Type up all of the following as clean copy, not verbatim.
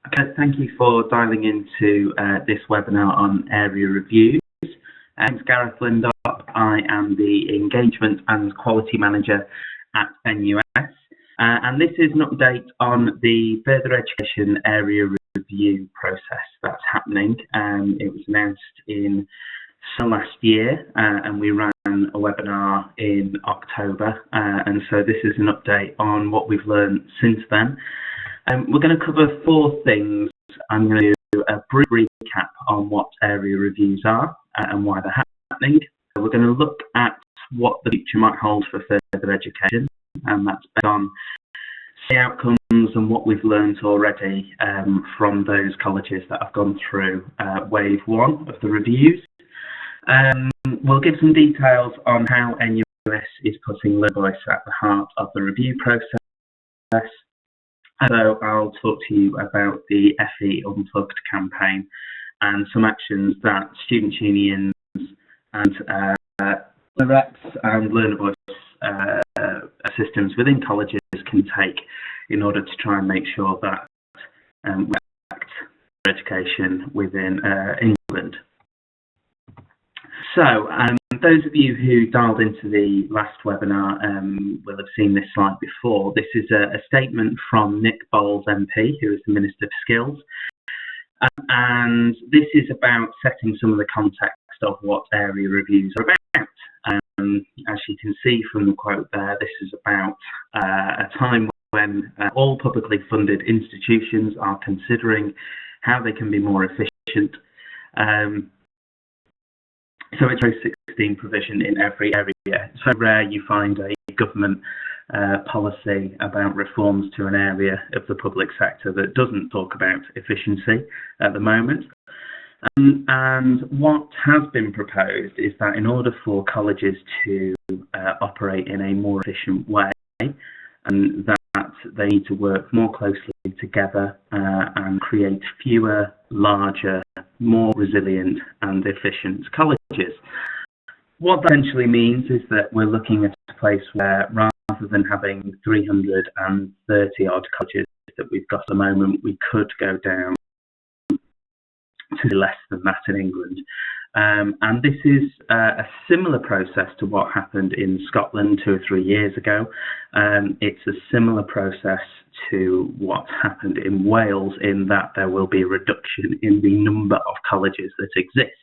Okay, thank you for dialing into this webinar on area reviews. My name's Gareth Lindop. I am the Engagement and Quality Manager at NUS. And this is an update on the further education area review process that's happening. It was announced in last year and we ran a webinar in October. And so this is an update on what we've learned since then. We're going to cover four things. I'm going to do a brief recap on what area reviews are and why they're happening. We're going to look at what the future might hold for further education, and that's based on the outcomes and what we've learned already from those colleges that have gone through wave one of the reviews. We'll give some details on how NUS is putting Learner Voice at the heart of the review process. So I'll talk to you about the FE Unplugged campaign and some actions that student unions and reps and Learner Voice systems within colleges can take in order to try and make sure that we act for education within England. So those of you who dialed into the last webinar will have seen this slide before. This is a statement from Nick Bowles MP, who is the Minister for Skills. And this is about setting some of the context of what area reviews are about. As you can see from the quote there, this is about a time when all publicly funded institutions are considering how they can be more efficient. So it's a 16 provision in every area. It's so rare you find a government policy about reforms to an area of the public sector that doesn't talk about efficiency at the moment. And what has been proposed is that in order for colleges to operate in a more efficient way, and that they need to work more closely together and create fewer, larger, more resilient and efficient colleges. What that essentially means is that we're looking at a place where, rather than having 330 odd colleges that we've got at the moment, we could go down to less than that in England. And this is a similar process to what happened in Scotland 2 or 3 years ago. It's a similar process to what happened in Wales, in that there will be a reduction in the number of colleges that exist.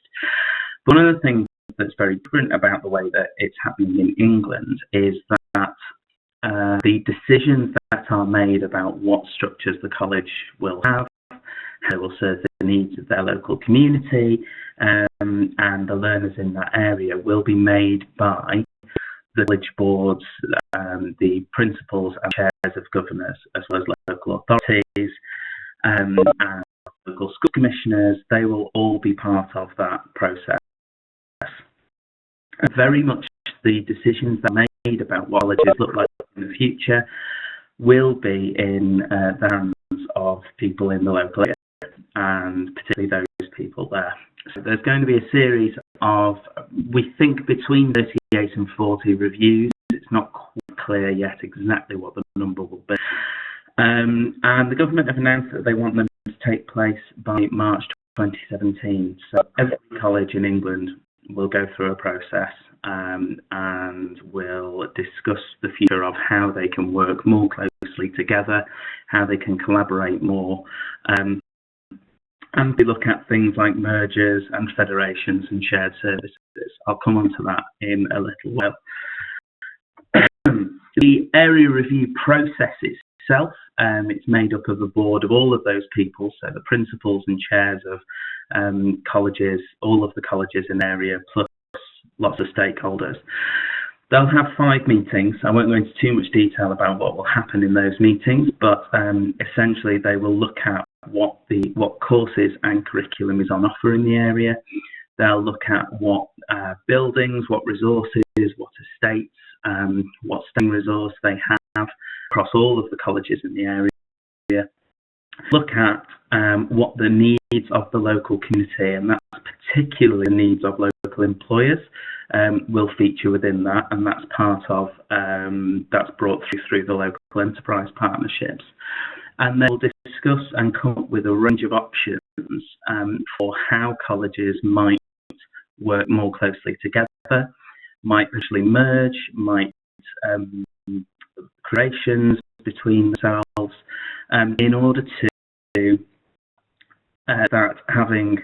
But one of the things that's very different about the way that it's happening in England is that the decisions that are made about what structures the college will have, how it will serve the needs of their local community, and the learners in that area will be made by the college boards, the principals and chairs of governors, as well as local authorities and local school commissioners. They will all be part of that process. And very much the decisions that are made about what colleges look like in the future will be in the hands of people in the local area, and particularly those people there. So there's going to be a series of, we think, between 38 and 40 reviews. It's not quite clear yet exactly what the number will be. And the government have announced that they want them to take place by March 2017. So every college in England will go through a process and will discuss the future of how they can work more closely together, how they can collaborate more, and we look at things like mergers and federations and shared services. I'll come on to that in a little while. The area review process itself, it's made up of a board of all of those people, so the principals and chairs of colleges, all of the colleges in the area, plus lots of stakeholders. They'll have 5 meetings. I won't go into too much detail about what will happen in those meetings, but essentially they will look at what courses and curriculum is on offer in the area. They'll look at what buildings, what resources, what estates, what STEM resource they have across all of the colleges in the area. Look at what the needs of the local community, and that's particularly the needs of local employers, will feature within that, and that's part of that's brought through the local enterprise partnerships. and they'll discuss and come up with a range of options for how colleges might work more closely together, might actually merge, might creations between themselves, in order to that having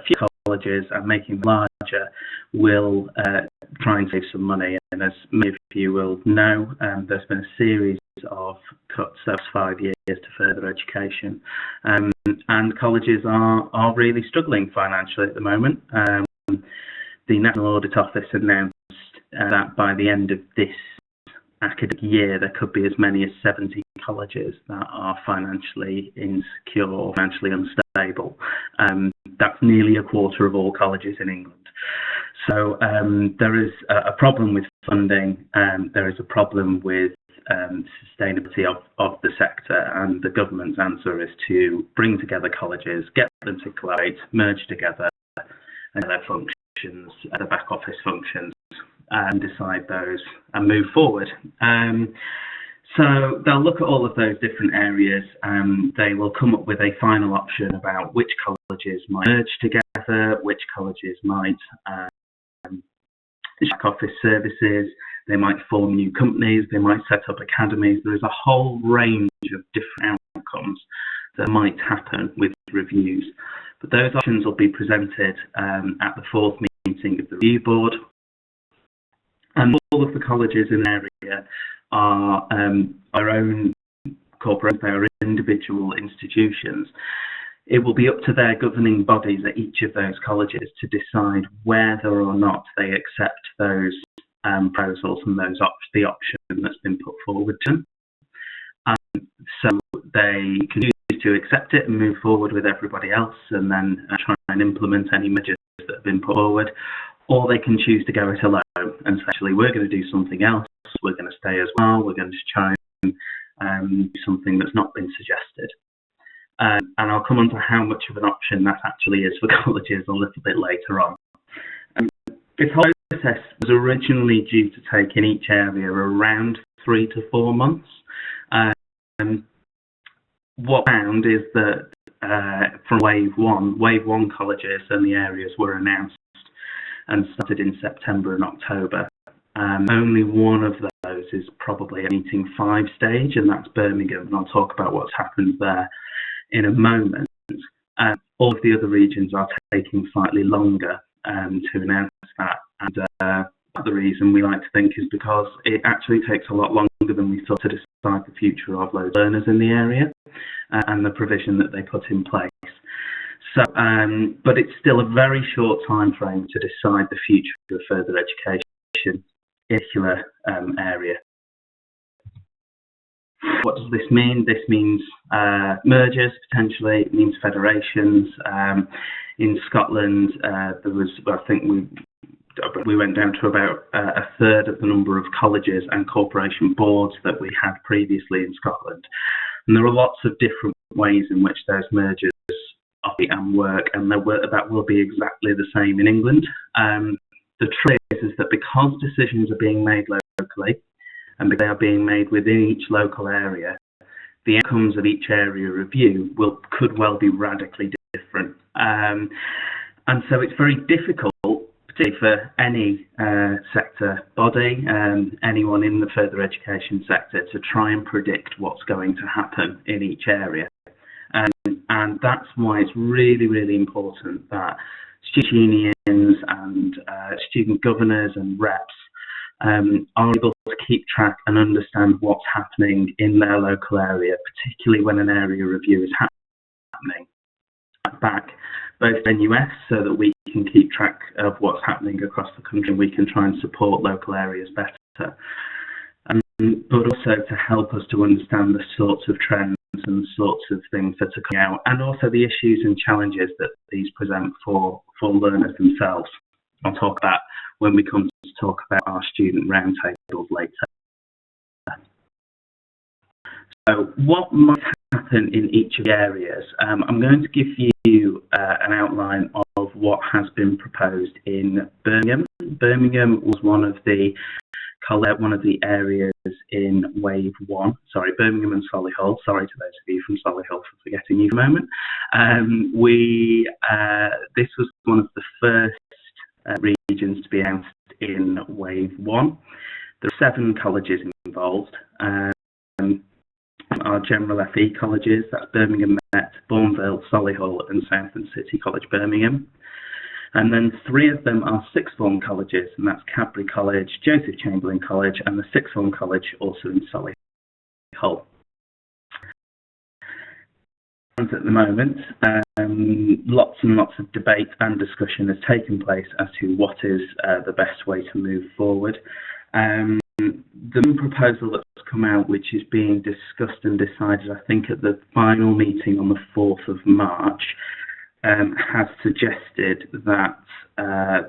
few colleges and making them larger will try and save some money. And as many of you will know, there's been a series of cuts over 5 years to further education, and colleges are really struggling financially at the moment. The National Audit Office announced that by the end of this academic year, there could be as many as 70 colleges that are financially insecure or financially unstable. That's nearly a quarter of all colleges in England. So there is a problem with funding, there is a problem with sustainability of the sector, and the government's answer is to bring together colleges, get them to collaborate, merge together, and their functions, the back office functions, and decide those and move forward. So they'll look at all of those different areas, and they will come up with a final option about which colleges might merge together, which colleges might back office services, they might form new companies, they might set up academies. There is a whole range of different outcomes that might happen with reviews. But those options will be presented at the fourth meeting of the review board. And all of the colleges in the area are our own corporations, they are individual institutions. It will be up to their governing bodies at each of those colleges to decide whether or not they accept those proposals and the option that's been put forward to them. So they can choose to accept it and move forward with everybody else, and then try and implement any measures that have been put forward, or they can choose to go it alone and say, actually, we're going to do something else, we're going to stay as well, we're going to try and do something that's not been suggested. And I'll come on to how much of an option that actually is for colleges a little bit later on. This whole process was originally due to take in each area around 3 to 4 months. What I found is that from wave one colleges and the areas were announced and started in September and October. Only one of those is probably a meeting 5 stage, and that's Birmingham, and I'll talk about what's happened there in a moment. All of the other regions are taking slightly longer to announce that, and the reason we like to think is because it actually takes a lot longer than we thought to decide the future of those learners in the area and the provision that they put in place. So, but it's still a very short time frame to decide the future of further education in a particular area. What does this mean? This means mergers, potentially. It means federations. In Scotland, there was, I think we went down to about a third of the number of colleges and corporation boards that we had previously in Scotland. And there are lots of different ways in which those mergers operate and work, and that will be exactly the same in England. The trick is that because decisions are being made locally, and they are being made within each local area, the outcomes of each area review could well be radically different. And so it's very difficult, particularly for any sector body, anyone in the further education sector, to try and predict what's going to happen in each area. And that's why it's really, really important that student unions and student governors and reps are able to keep track and understand what's happening in their local area, particularly when an area review is happening. Back both NUS so that we can keep track of what's happening across the country and we can try and support local areas better. But also to help us to understand the sorts of trends and the sorts of things that are coming out, and also the issues and challenges that these present for learners themselves. I'll talk about when we come to talk about our student roundtables later. So what might happen in each of the areas? I'm going to give you an outline of what has been proposed in Birmingham. Birmingham was one of the one of the areas in Wave 1. Sorry, Birmingham and Solihull. Sorry to those of you from Solihull for forgetting you for a moment. This was one of the first regions to be announced in Wave 1. There are 7 colleges involved. Our general FE colleges, that's Birmingham Met, Bourneville, Solihull and Southend City College, Birmingham. And then 3 of them are sixth form colleges, and that's Cadbury College, Joseph Chamberlain College, and the sixth form college also in Solihull. At the moment, lots and lots of debate and discussion has taken place as to what is the best way to move forward. The proposal that's come out, which is being discussed and decided, I think, at the final meeting on the 4th of March, has suggested that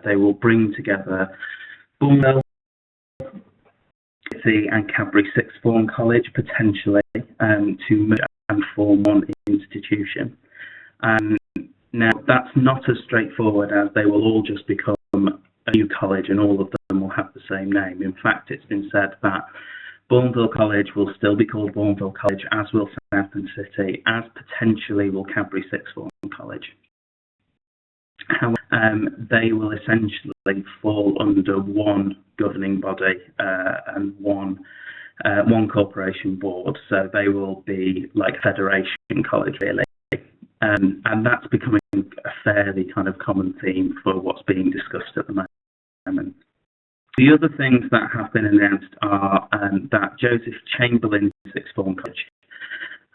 they will bring together Bourneville and Cadbury Sixth Form College, potentially, to merge and form one institution. Now, that's not as straightforward as they will all just become a new college and all of them will have the same name. In fact, it's been said that Bourneville College will still be called Bourneville College, as will Southend City, as potentially will Cadbury Sixth Form College. However, they will essentially fall under one governing body and one corporation board, so they will be like Federation College, really. And that's becoming a fairly kind of common theme for what's being discussed at the moment. The other things that have been announced are that Joseph Chamberlain Sixth Form College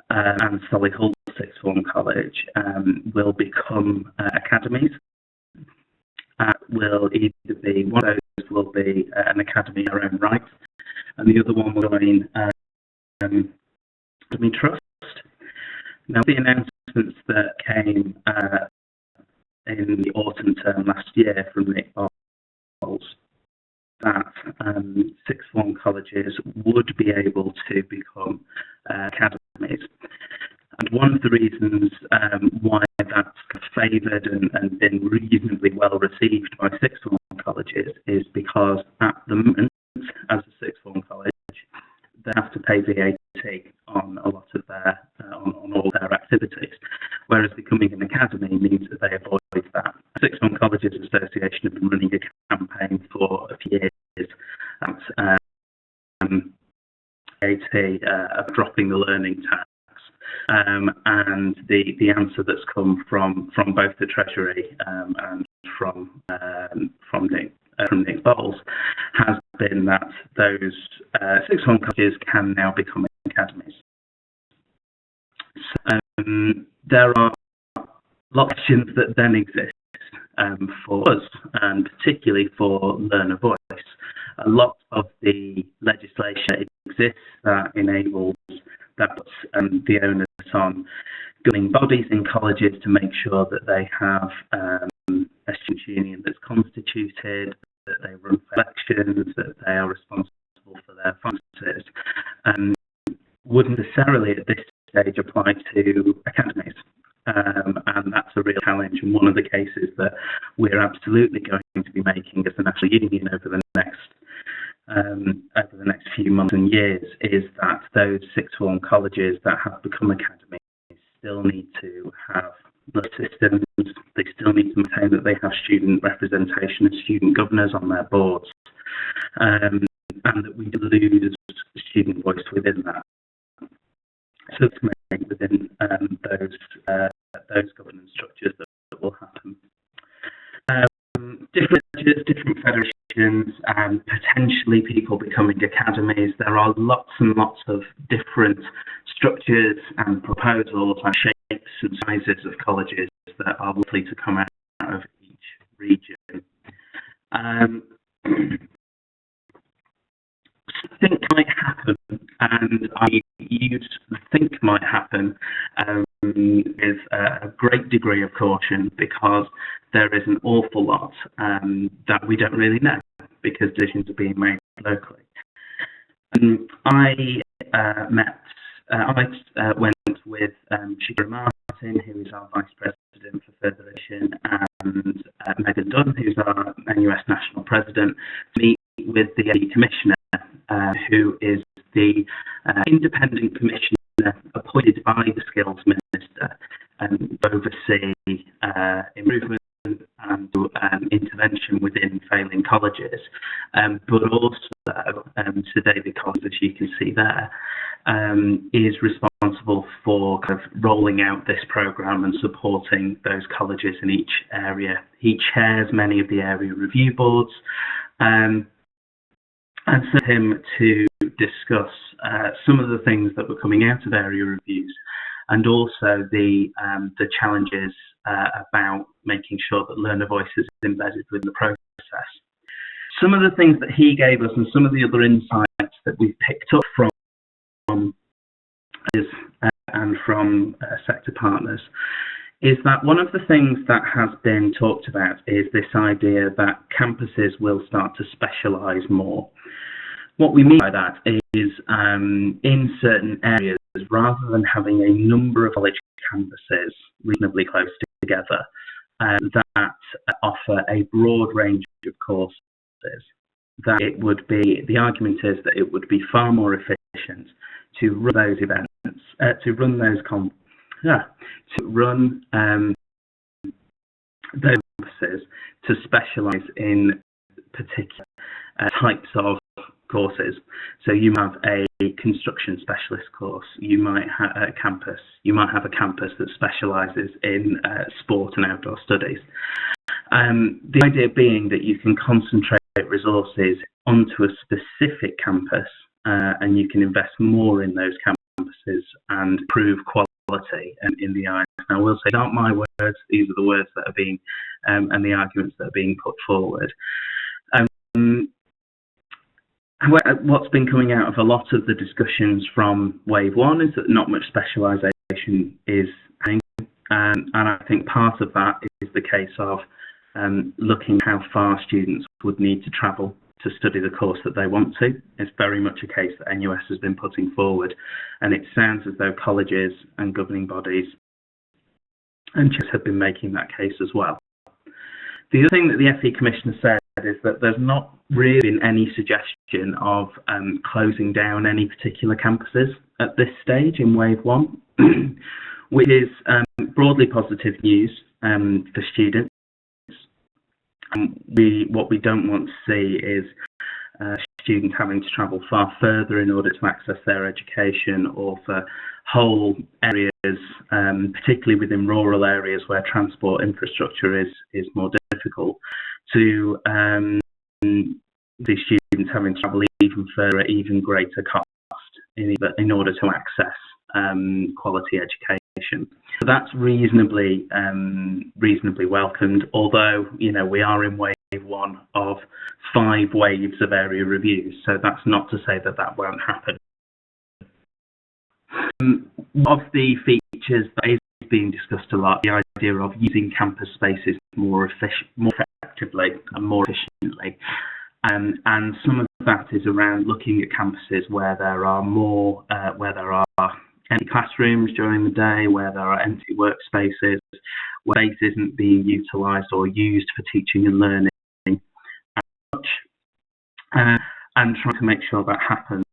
and Solihull Sixth Form College will become academies. Will either be, one of those will be an academy in their own right, and the other one will join Academy Trust. Now, the announcements that came in the autumn term last year from Nick Bowles, that sixth form colleges would be able to become academies. And one of the reasons why that's favoured and been reasonably well received by sixth form colleges is because at the moment, as a sixth form college, they have to pay VAT on a lot of their on all their activities, whereas becoming an academy means that they avoid that. Sixth Form Colleges Association have been running a campaign for a few years at VAT of dropping the learning tax, and the answer that's come from both the Treasury and from Nick Bowles has been that those sixth form colleges can now become academies. So, there are lots of questions that then exist for us, and particularly for learner voice. A lot of the legislation exists that enables the onus on governing bodies in colleges to make sure that they have a student union that's constituted, that they run elections, that they are responsible for their finances, wouldn't necessarily at this stage apply to academies. And that's a real challenge, and one of the cases that we're absolutely going to be making as a national union over the next few months and years is that those sixth form colleges that have become academies still need to have the systems. They still need to maintain that they have student representation and student governors on their boards, and that we lose student voice within that. So to make within those governance structures that will happen. Different federations, and potentially people becoming academies. There are lots and lots of different structures and proposals and shapes and sizes of colleges that are likely to come out of each region. Think might happen, and I use think might happen with a great degree of caution, because there is an awful lot that we don't really know, because decisions are being made locally. I went with Shigeru Martin, who is our Vice President for Further Education, and Megan Dunn, who's our NUS National President, to meet with the FE Commissioner, who is the independent commissioner appointed by the Skills Minister to oversee improvement and intervention within failing colleges, but also Sir David Collins, as you can see there, is responsible for kind of rolling out this programme and supporting those colleges in each area. He chairs many of the area review boards, and sent him to discuss some of the things that were coming out of area reviews, and also the challenges about making sure that learner voice is embedded within the process. Some of the things that he gave us and some of the other insights that we've picked up from and from sector partners is that one of the things that has been talked about is this idea that campuses will start to specialise more. What we mean by that is in certain areas, rather than having a number of college campuses reasonably close together that offer a broad range of courses, that it would be, the argument is that it would be far more efficient to run those events, to run those those campuses to specialise in particular types of courses. So you have a construction specialist course. You might have a campus that specialises in sport and outdoor studies. The idea being that you can concentrate resources onto a specific campus, and you can invest more in those campuses and improve quality in the eyes. Now, I will say, these aren't my words; these are the words that are being and the arguments that are being put forward. What's been coming out of a lot of the discussions from Wave 1 is that not much specialisation is happening, and I think part of that is the case of looking how far students would need to travel to study the course that they want to. It's very much a case that NUS has been putting forward, and it sounds as though colleges and governing bodies and churches have been making that case as well. The other thing that the FE Commissioner said is that there's not really been any suggestion of closing down any particular campuses at this stage in Wave 1, which is broadly positive news for students. What we don't want to see is students having to travel far further in order to access their education, or for whole areas, particularly within rural areas where transport infrastructure is more difficult, to the students having to travel even further at even greater cost in order to access quality education. So that's reasonably welcomed, although we are in Wave 1 of 5 waves of area reviews, so that's not to say that won't happen. Of the features that is being discussed a lot, the idea of using campus spaces more effectively and more efficiently, and some of that is around looking at campuses where there are empty classrooms during the day, where there are empty workspaces, where space isn't being utilised or used for teaching and learning as much, and trying to make sure that happens.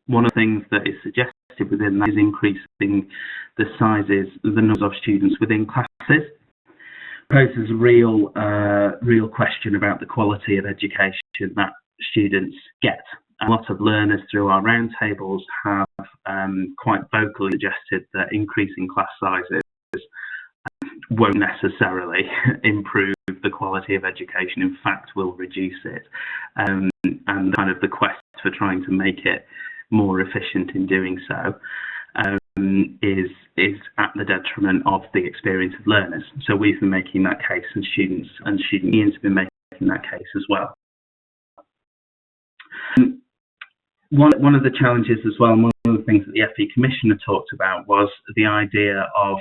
One of the things that is suggested within that is increasing the numbers of students within classes. Poses a real question about the quality of education that students get. A lot of learners through our roundtables have quite vocally suggested that increasing class sizes won't necessarily improve the quality of education. In fact, will reduce it. And kind of the quest for trying to make it more efficient in doing so is at the detriment of the experience of learners. So we've been making that case, and student unions have been making that case as well. One of the challenges as well, and one of the things that the FE Commissioner talked about, was the idea of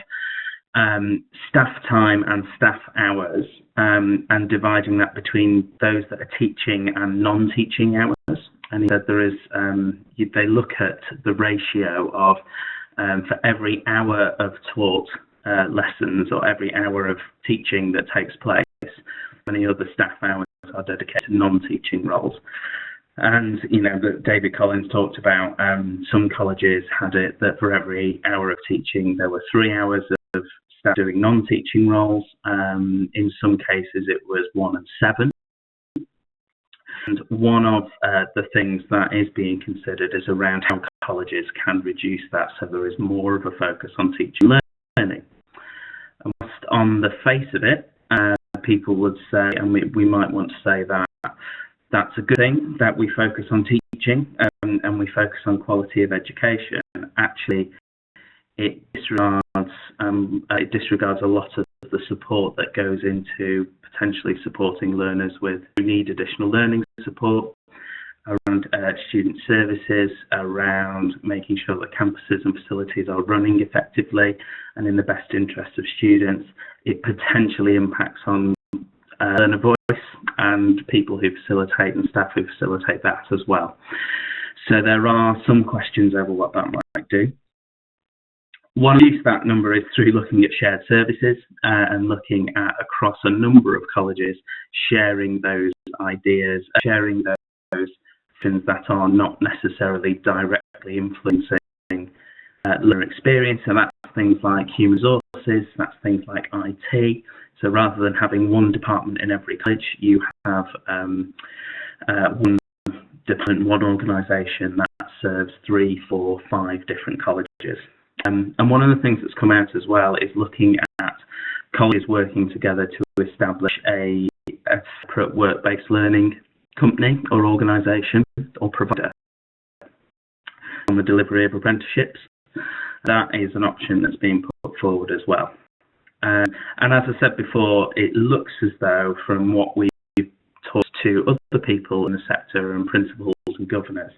staff time and staff hours, and dividing that between those that are teaching and non-teaching hours. And he said there is, they look at the ratio of, for every hour of taught lessons, or every hour of teaching that takes place, many other staff hours are dedicated to non-teaching roles. And, that David Collins talked about, some colleges had it that for every hour of teaching, there were 3 hours of staff doing non-teaching roles. In some cases, it was 1 and 7. And one of the things that is being considered is around how colleges can reduce that so there is more of a focus on teaching and learning. And whilst on the face of it, people would say, and we might want to say that that's a good thing, that we focus on teaching and we focus on quality of education. Actually, it disregards a lot of the support that goes into potentially supporting learners who need additional learning support, around student services, around making sure that campuses and facilities are running effectively and in the best interest of students. It potentially impacts on learner voice and people who facilitate and staff who facilitate that as well. So there are some questions over what that might do. One use of that number is through looking at shared services and looking at across a number of colleges, sharing those ideas, sharing those things that are not necessarily directly influencing learner experience. So that's things like human resources, that's things like IT. So rather than having one department in every college, you have one department, one organisation that serves 3, 4, 5 different colleges. And one of the things that's come out as well is looking at colleges working together to establish a separate work-based learning company or organisation or provider on the delivery of apprenticeships. That is an option that's being put forward as well. And as I said before, it looks as though from what we've talked to other people in the sector and principals and governors,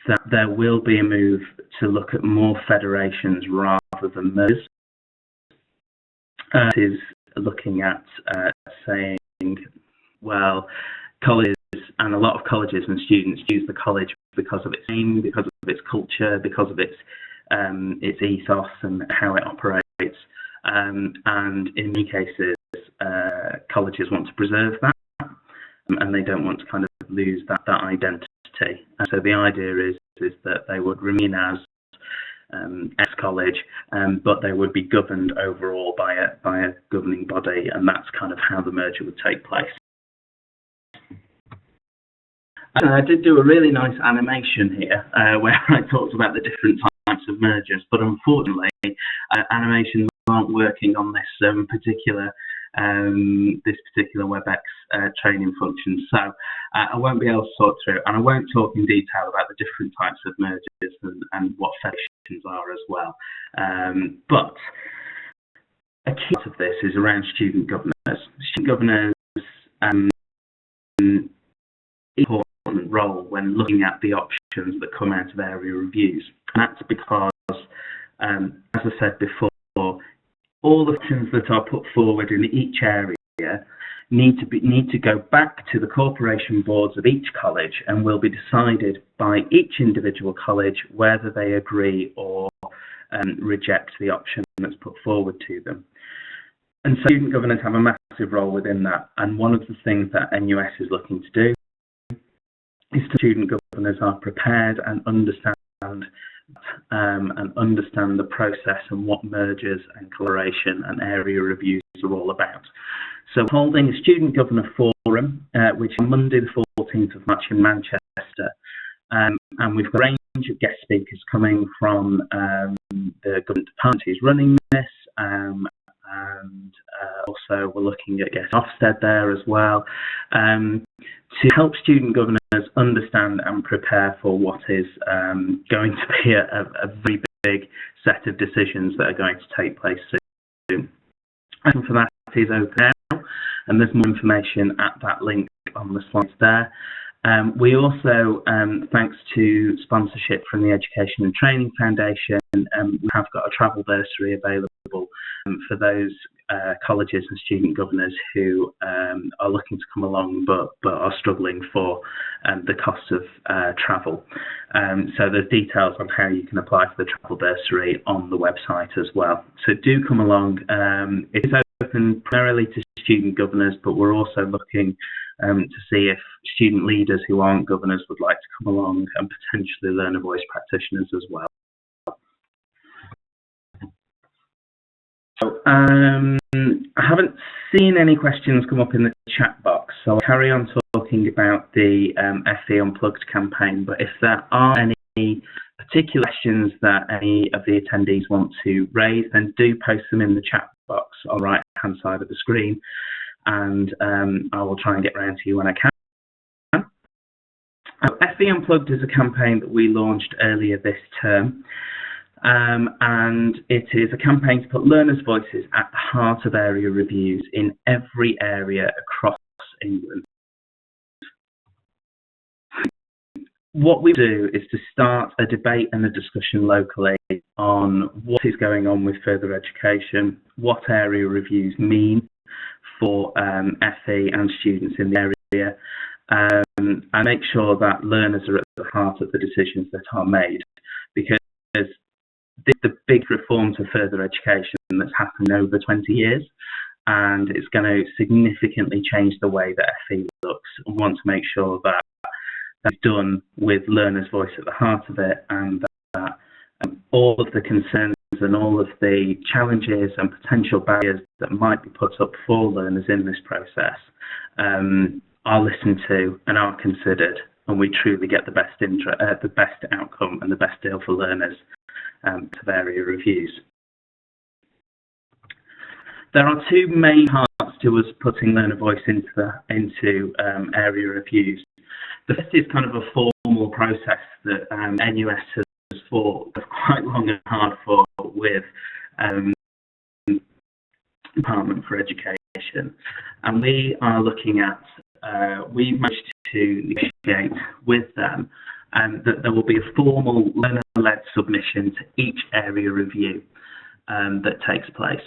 that there will be a move to look at more federations rather than mergers. It is looking at saying, well, colleges and a lot of colleges and students use the college because of its name, because of its culture, because of its ethos and how it operates. And in many cases, colleges want to preserve that, and they don't want to kind of lose that identity. And so the idea is that they would remain as ex-college, but they would be governed overall by a governing body, and that's kind of how the merger would take place. I did do a really nice animation here where I talked about the different types of mergers, but unfortunately, animations aren't working on this particular WebEx training function. So I won't be able to talk through, and I won't talk in detail about the different types of mergers and what federations are as well. But a key part of this is around student governors. Student governors important role when looking at the options that come out of area reviews. And that's because, as I said before, all the options that are put forward in each area need to go back to the corporation boards of each college and will be decided by each individual college whether they agree or reject the option that's put forward to them. And so student governors have a massive role within that. And one of the things that NUS is looking to do is student governors are prepared and understand the process and what mergers and collaboration and area reviews are all about. So holding a student governor forum, which is Monday the 14th of March in Manchester, and we've got a range of guest speakers coming from the government department who's running this, and also we're looking at Gareth Ofsted there as well, to help student governors understand and prepare for what is going to be a very big set of decisions that are going to take place soon. And for that is open now, and there's more information at that link on the slides there. We also, thanks to sponsorship from the Education and Training Foundation, we have got a travel bursary available for those colleges and student governors who are looking to come along but are struggling for the cost of travel. So there's details on how you can apply for the travel bursary on the website as well. So do come along. It is open primarily to student governors, but we're also looking to see if student leaders who aren't governors would like to come along and potentially learner voice practitioners as well. So, I haven't seen any questions come up in the chat box, so I'll carry on talking about the FE Unplugged campaign, but if there are any particular questions that any of the attendees want to raise, then do post them in the chat box on the right hand side of the screen, and I will try and get around to you when I can. FE Unplugged is a campaign that we launched earlier this term, and it is a campaign to put learners' voices at the heart of area reviews in every area across England. What we do is to start a debate and a discussion locally on what is going on with further education, what area reviews mean for FE and students in the area, and make sure that learners are at the heart of the decisions that are made, because the big reform to further education that's happened over 20 years, and it's going to significantly change the way that FE looks. We want to make sure that that's done with learners' voice at the heart of it, and that all of the concerns and all of the challenges and potential barriers that might be put up for learners in this process are listened to and are considered, and we truly get the best outcome and the best deal for learners to area reviews. There are two main parts to us putting learner voice into area reviews. The first is kind of a formal process that NUS has fought quite long and hard for with Department for Education, and we are looking at, we managed to negotiate with them that there will be a formal learner-led submission to each area review that takes place.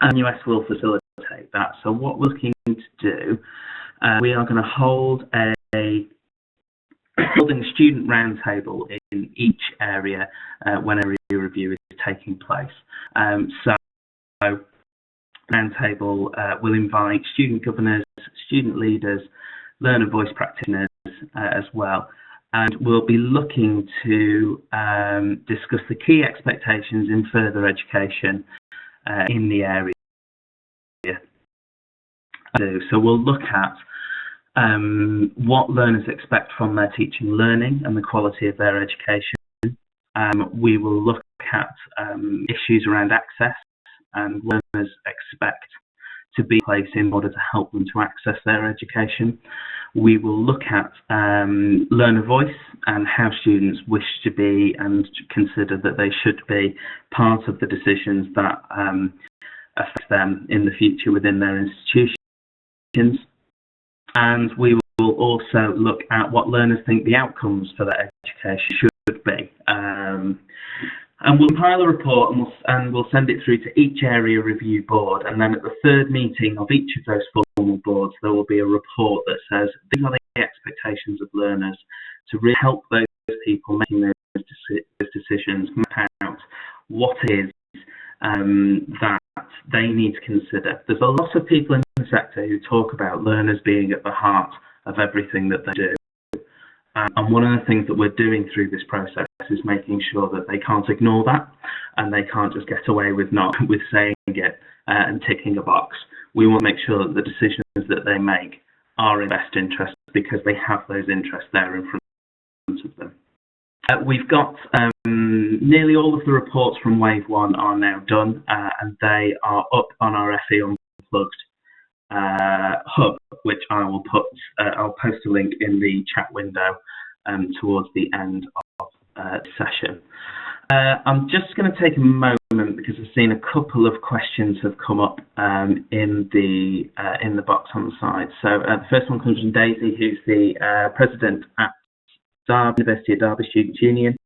And NUS will facilitate that. So what we're looking to do, we are going to hold holding a student roundtable in each area when area review is taking place. So roundtable will invite student governors, student leaders, learner voice practitioners as well, and we'll be looking to discuss the key expectations in further education in the area. So we'll look at what learners expect from their teaching and learning and the quality of their education. We will look at issues around access and learners expect to be in place in order to help them to access their education. We will look at learner voice and how students wish to be and consider that they should be part of the decisions that affect them in the future within their institutions. And we will also look at what learners think the outcomes for their education should be. And we'll compile a report and we'll send it through to each area review board, and then at the third meeting of each of those formal boards there will be a report that says these are the expectations of learners, to really help those people making those decisions map out what it is that they need to consider. There's a lot of people in the sector who talk about learners being at the heart of everything that they do. And one of the things that we're doing through this process is making sure that they can't ignore that, and they can't just get away with saying it and ticking a box. We want to make sure that the decisions that they make are in best interest, because they have those interests there in front of them. We've got nearly all of the reports from Wave 1 are now done, and they are up on our FE Unplugged hub, which I will I'll post a link in the chat window towards the end of the session. I'm just going to take a moment because I've seen a couple of questions have come up in the box on the side. So the first one comes from Daisy, who's the president at University of Derby Students' Union.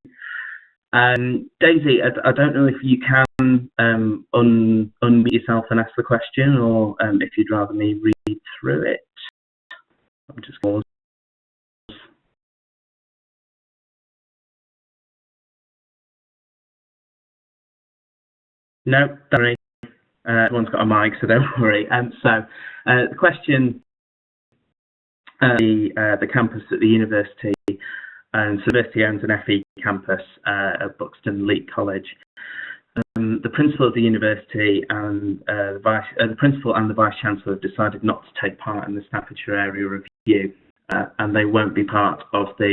Daisy, I don't know if you can unmute yourself and ask the question, or if you'd rather me read through it. I'm just going to... No, sorry. Everyone's got a mic, so don't worry. The question, the campus at the university, and so the university owns an FE campus at Buxton Leek College. The principal of the university and the principal and the vice chancellor have decided not to take part in the Staffordshire area review, and they won't be part of the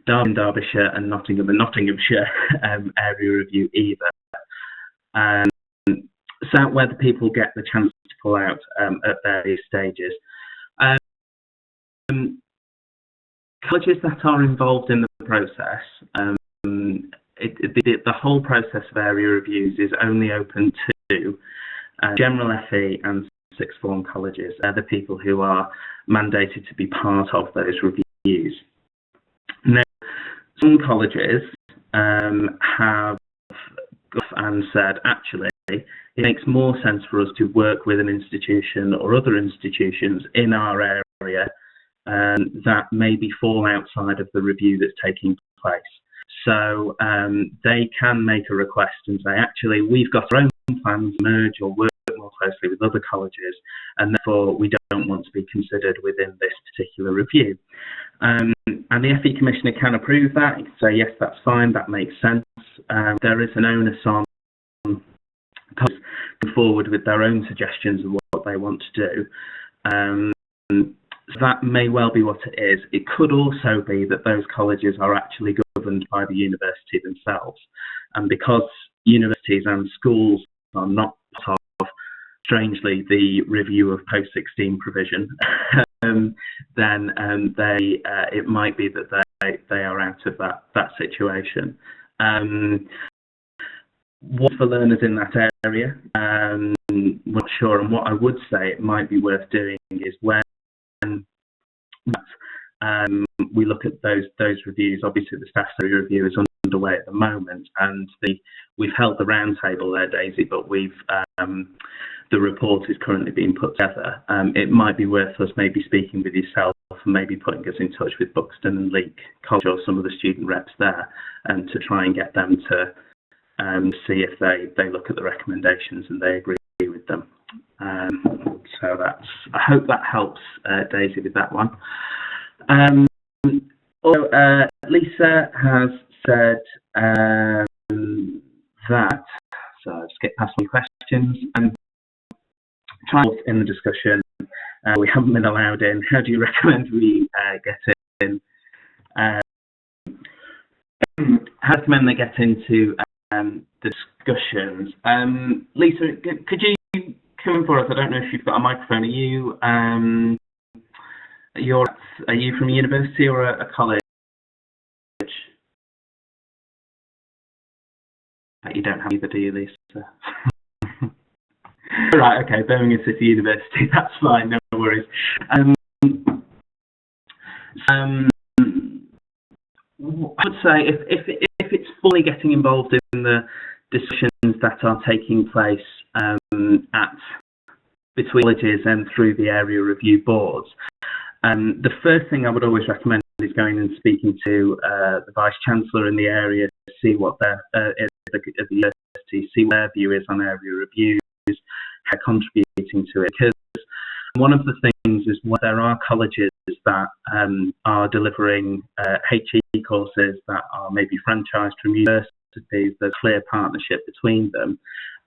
Derbyshire and Nottingham and Nottinghamshire area review either. So whether people get the chance to pull out at various stages. Colleges that are involved in the process, the whole process of area reviews is only open to general FE and sixth form colleges. They're the people who are mandated to be part of those reviews. Now, some colleges have and said, actually, it makes more sense for us to work with an institution or other institutions in our area that maybe fall outside of the review that's taking place. So they can make a request and say, actually, we've got our own plans, merge or work more closely with other colleges, and therefore we don't want to be considered within this particular review. And the FE Commissioner can approve that. He can say, yes, that's fine, that makes sense. There is an onus on colleges to come forward with their own suggestions of what they want to do. So that may well be what it is. It could also be that those colleges are actually governed by the university themselves. And because universities and schools are not part of, strangely, the review of post-16 provision, then it might be that they are out of that situation. What for learners in that area? I'm not sure. And what I would say it might be worth doing is when we look at those reviews. Obviously, the statutory review is underway at the moment, and we've held the roundtable there, Daisy, but the report is currently being put together. It might be worth us maybe speaking with yourself and maybe putting us in touch with Buxton and Leek College or some of the student reps there, and to try and get them to see if they look at the recommendations and they agree with them. So I hope that helps, Daisy, with that one. Also, Lisa has said that, so I'll just get past my questions, and try in the discussion. We haven't been allowed in. How do you recommend we get in? How do you recommend they get into the discussions? Lisa, could you come in for us? I don't know if you've got a microphone. Are you from a university or a college? You don't have either, do you, Lisa? Right, okay, Birmingham City University, that's fine, no worries. I would say if it's fully getting involved in the discussions that are taking place between colleges and through the area review boards, the first thing I would always recommend is going and speaking to the Vice Chancellor in the area to see what their at the university, see what their view is on area reviews, how contributing to it. Because one of the things is when there are colleges that are delivering HE courses that are maybe franchised from universities, there's clear partnership between them.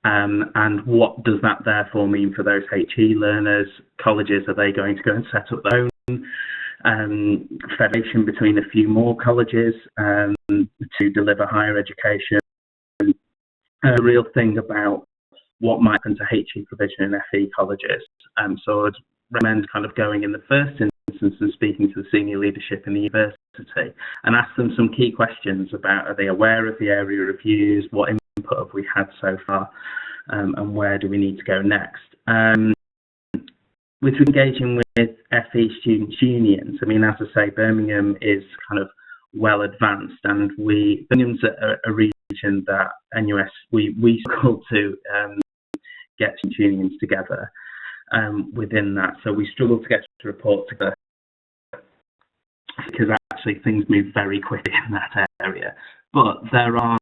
And what does that therefore mean for those HE learners? Colleges, are they going to go and set up their own federation between a few more colleges to deliver higher education? A real thing about what might happen to HE provision in FE colleges. So I'd recommend kind of going in the first instance and speaking to the senior leadership in the university and ask them some key questions about, are they aware of the area reviews, what input have we had so far, and where do we need to go next. With engaging with FE students' unions, I mean, as I say, Birmingham is kind of well advanced, and Birmingham's a region that NUS, we struggle to get unions together within that. So we struggle to get to report together because actually things move very quickly in that area. But there are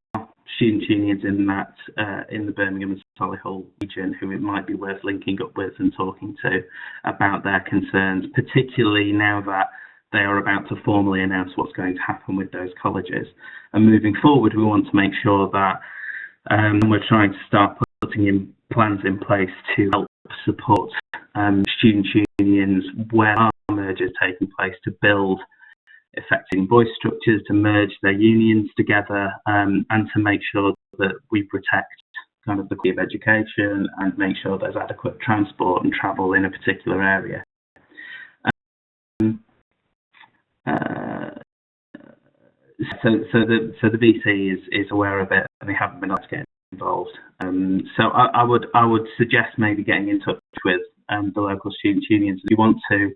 student unions in that in the Birmingham and Solihull region who it might be worth linking up with and talking to about their concerns, particularly now that they are about to formally announce what's going to happen with those colleges. And moving forward, we want to make sure that we're trying to start putting in plans in place to help support student unions where are mergers taking place, to build effective voice structures, to merge their unions together, and to make sure that we protect kind of the quality of education and make sure there's adequate transport and travel in a particular area. So the VC is aware of it and they haven't been able to get involved. So I would suggest maybe getting in touch with the local student unions. If you want to,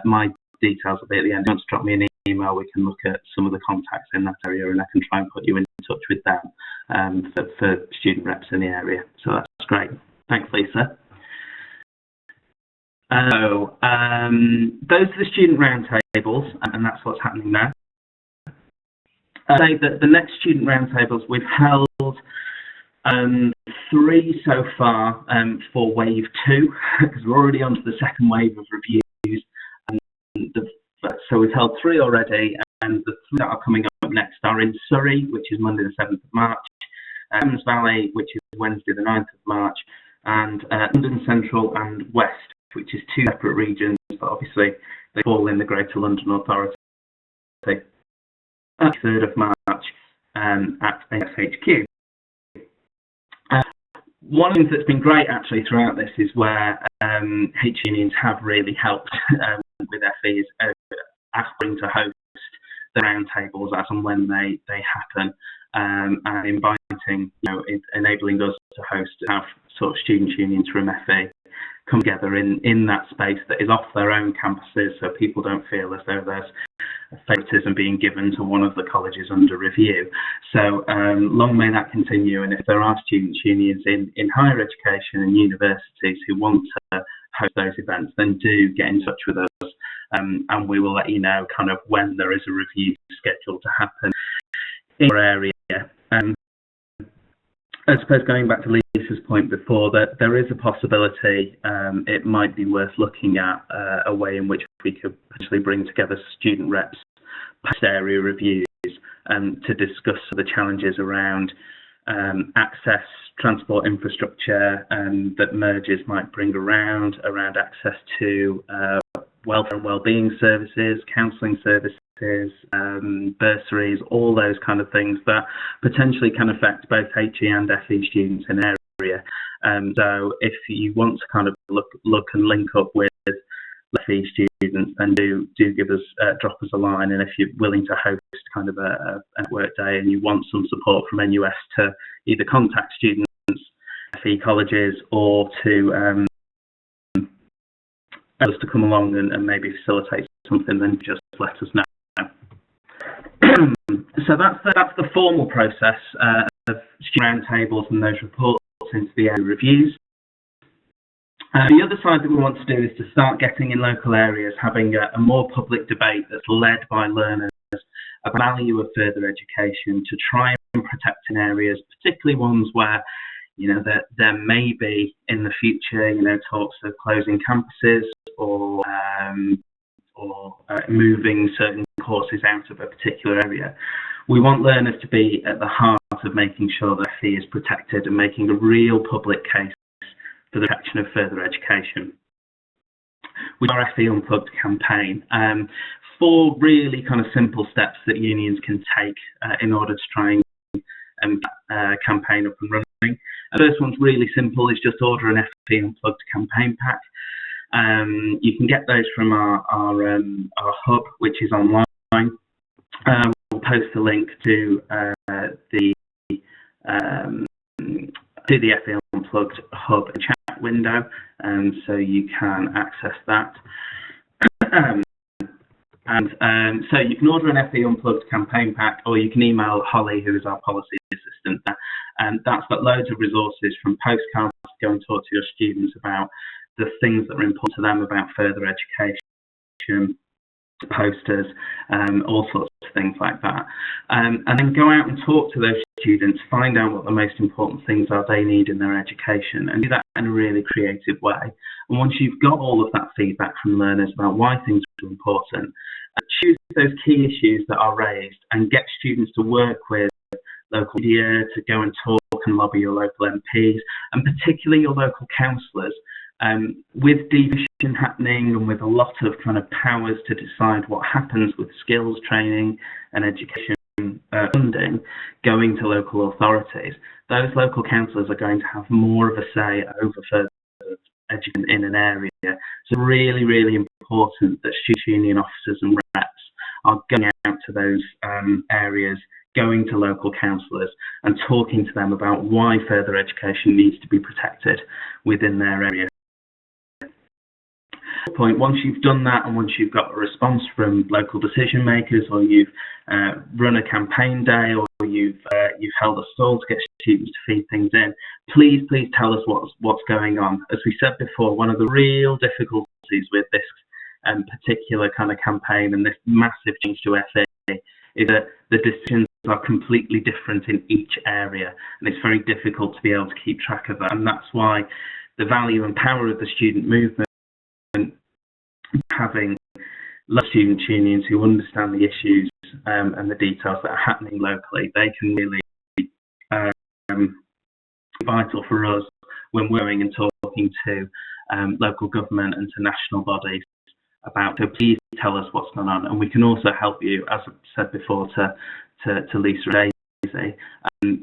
my details will be at the end. If you want to drop me an email, we can look at some of the contacts in that area and I can try and put you in touch with them for student reps in the area. So that's great. Thanks, Lisa. So those are the student roundtables, and that's what's happening now. The next student roundtables, we've held 3 so far for wave 2, because we're already on to the second wave of reviews. So we've held 3 already, and the 3 that are coming up next are in Surrey, which is Monday the 7th of March, Thames Valley, which is Wednesday the 9th of March, and London Central and West, which is 2 separate regions, but obviously they fall in the Greater London Authority. 3rd of March at ASHQ. One of the things that's been great actually throughout this is where H unions have really helped with FEs asking to host the roundtables as and when they happen, and inviting, enabling us to host, have sort of student unions from FE come together in that space that is off their own campuses, so people don't feel as though there's favoritism being given to one of the colleges under review. So long may that continue, and if there are student unions in higher education and universities who want to host those events, then do get in touch with us, and we will let you know kind of when there is a review scheduled to happen in your area. I suppose going back to Lisa's point before, that there is a possibility it might be worth looking at a way in which we could potentially bring together student reps post area reviews to discuss the challenges around access, transport infrastructure that mergers might bring around access to welfare and wellbeing services, counselling services, bursaries, all those kind of things that potentially can affect both HE and FE students in the area. So if you want to kind of look and link up with FE students, then do give us, drop us a line, and if you're willing to host kind of a network day and you want some support from NUS to either contact students, FE colleges, or to us to come along and maybe facilitate something, then just let us know. So that's the formal process of student roundtables and those reports into the area reviews. The other side that we want to do is to start getting in local areas, having a more public debate that's led by learners about the value of further education, to try and protect in areas, particularly ones where there may be in the future talks of closing campuses or moving certain courses out of a particular area. We want learners to be at the heart of making sure that FE is protected and making a real public case for the protection of further education. With our FE Unplugged campaign, 4 really kind of simple steps that unions can take in order to try and campaign up and running. The first one's really simple, is just order an FE Unplugged campaign pack. You can get those from our hub, which is online. We'll post a link to the FE Unplugged hub chat window, so you can access that. So you can order an FE Unplugged campaign pack, or you can email Holly, who is our policy assistant. That's got loads of resources, from postcards to go and talk to your students about the things that are important to them about further education, posters, all sorts of things like that. And then go out and talk to those students, find out what the most important things are they need in their education, and do that in a really creative way. And once you've got all of that feedback from learners about why things are important, choose those key issues that are raised and get students to work with local media, to go and talk and lobby your local MPs, and particularly your local councillors. With devolution happening and with a lot of kind of powers to decide what happens with skills training and education funding going to local authorities, those local councillors are going to have more of a say over further education in an area. So really, really important that student union officers and reps are going out to those areas, going to local councillors and talking to them about why further education needs to be protected within their area. Once you've done that, and once you've got a response from local decision makers, or you've run a campaign day, or you've held a stall to get students to feed things in, please tell us what's going on. As we said before, one of the real difficulties with this particular kind of campaign and this massive change to FE is that the decisions are completely different in each area, and it's very difficult to be able to keep track of that. And that's why the value and power of the student movement, having local student unions who understand the issues and the details that are happening locally, they can really be vital for us when we're going and talking to local government and to national bodies about. So please tell us what's going on, and we can also help you, as I said before, to Lisa and Daisy.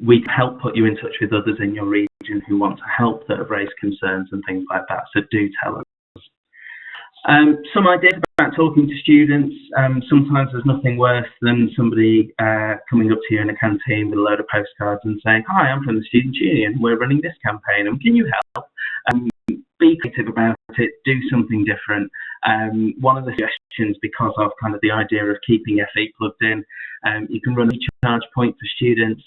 We can help put you in touch with others in your region who want to help, that have raised concerns and things like that. So do tell us. Some ideas about talking to students. Sometimes there's nothing worse than somebody coming up to you in a canteen with a load of postcards and saying, "Hi, I'm from the Student Union. We're running this campaign, and can you help?" Be creative about it. Do something different. One of the suggestions, because of kind of the idea of keeping FE plugged in, you can run a recharge point for students.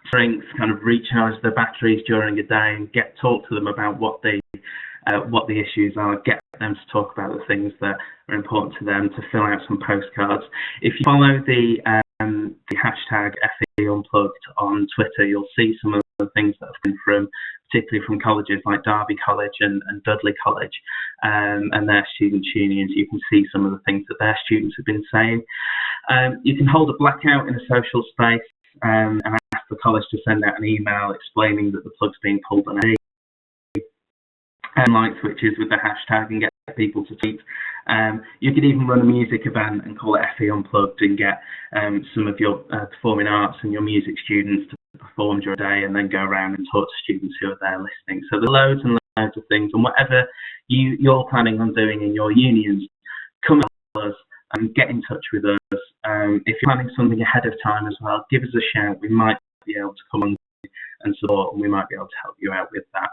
Strength, kind of recharge their batteries during a day and talk to them about what the issues are, get them to talk about the things that are important to them, to fill out some postcards. If you follow the hashtag FE Unplugged on Twitter, you'll see some of the things that have come from, particularly from colleges like Derby College and Dudley College and their student unions. You can see some of the things that their students have been saying. You can hold a blackout in a social space and ask the college to send out an email explaining that the plug's being pulled on and light switches with the hashtag and get people to tweet. You could even run a music event and call it FE Unplugged and get some of your performing arts and your music students to perform during the day, and then go around and talk to students who are there listening. So there's loads and loads of things, and whatever you're planning on doing in your unions, come to us and get in touch with us. If you're planning something ahead of time as well, give us a shout. We might be able to come on and support, and we might be able to help you out with that.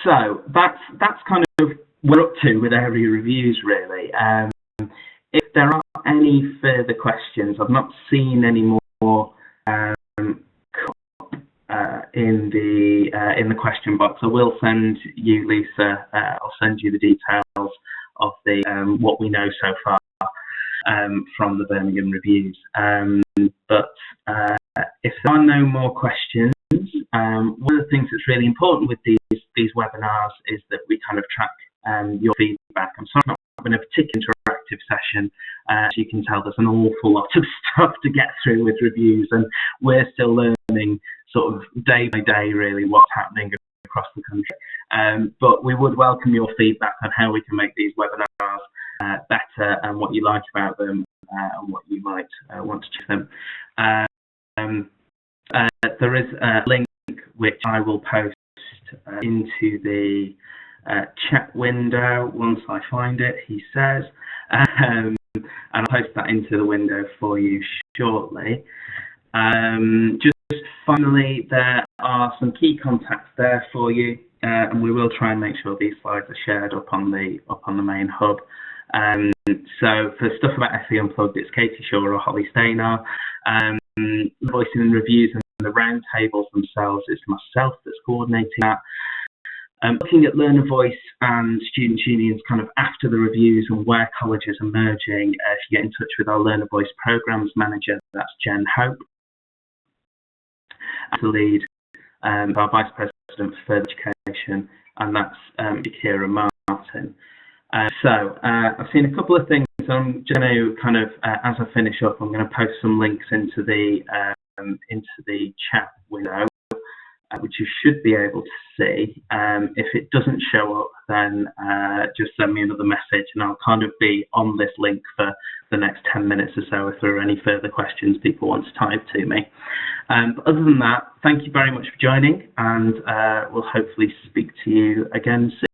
So that's kind of what we're up to with area reviews, really. If there are any further questions, I've not seen any more in the question box. I will send you, Lisa. I'll send you the details of the what we know so far from the Birmingham reviews. But if there are no more questions, one of the things that's really important with these webinars is that we kind of track your feedback. I'm sorry, it's not been a particularly interactive session. As you can tell, there's an awful lot of stuff to get through with reviews, and we're still learning sort of day by day, really, what's happening across the country. But we would welcome your feedback on how we can make these webinars better, and what you like about them, and what you might want to change them. There is a link which I will post into the chat window once I find it, he says, and I'll post that into the window for you shortly. Just finally, there are some key contacts there for you, and we will try and make sure these slides are shared up on the main hub. So for stuff about FE Unplugged, it's Katie Shaw or Holly Staynar. Voicing and reviews and the roundtables themselves, it's myself that's coordinating that. Looking at learner voice and student unions kind of after the reviews and where colleges are merging, if you get in touch with our learner voice programs manager, that's Jen Hope, to lead our vice president for further education, and that's Shakira Martin. I've seen a couple of things. I'm just going to kind of, as I finish up, I'm going to post some links into the chat window, which you should be able to see. If it doesn't show up, then just send me another message, and I'll kind of be on this link for the next 10 minutes or so if there are any further questions people want to type to me. But other than that, thank you very much for joining, and we'll hopefully speak to you again soon.